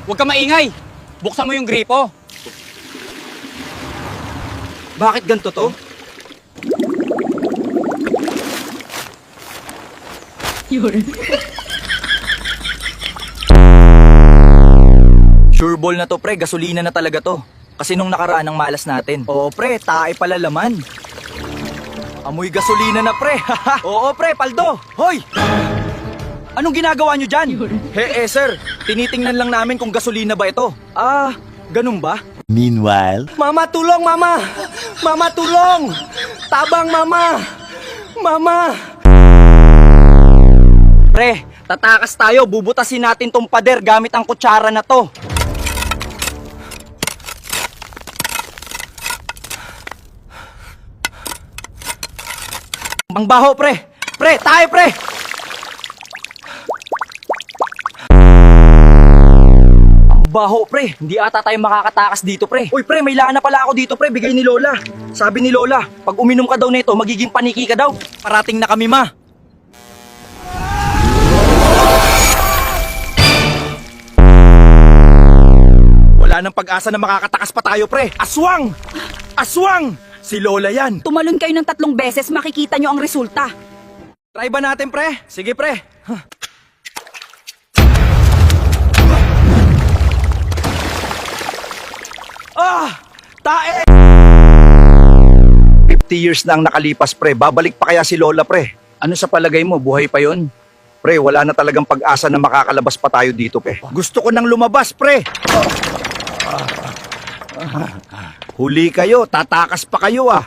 Huwag ka maingay! Buksan mo yung gripo! Bakit ganito to? Sure ball na to pre, gasolina na talaga to. Kasi nung nakaraan ang malas natin. Oo pre, tae pala laman. Amoy gasolina na pre. Oo pre, paldo. Hoy! Anong ginagawa nyo dyan? Sir, tinitingnan lang namin kung gasolina ba ito. Ganun ba? Meanwhile, Mama, tulong mama! Mama, tulong! Tabang mama! Mama! Pre, tatakas tayo, bubutasin natin tong pader gamit ang kutsara na to. Ang baho pre! Pre, tayo pre! Ang baho pre, hindi ata tayo makakatakas dito pre. Uy pre, may lana pala ako dito pre, bigay ni Lola. Sabi ni Lola, pag uminom ka daw nito, magiging paniki ka daw. Parating na kami ma. Wala nang pag-asa na makakatakas pa tayo pre. Aswang! Aswang! Si Lola yan. Tumalon kayo ng 3 beses, makikita nyo ang resulta. Try ba natin pre? Sige pre. Tae! 50 years na ang nakalipas pre. Babalik pa kaya si Lola pre? Ano sa palagay mo? Buhay pa yon? Pre, wala na talagang pag-asa na makakalabas pa tayo dito pre. Gusto ko nang lumabas pre. Huli kayo, tatakas pa kayo ah.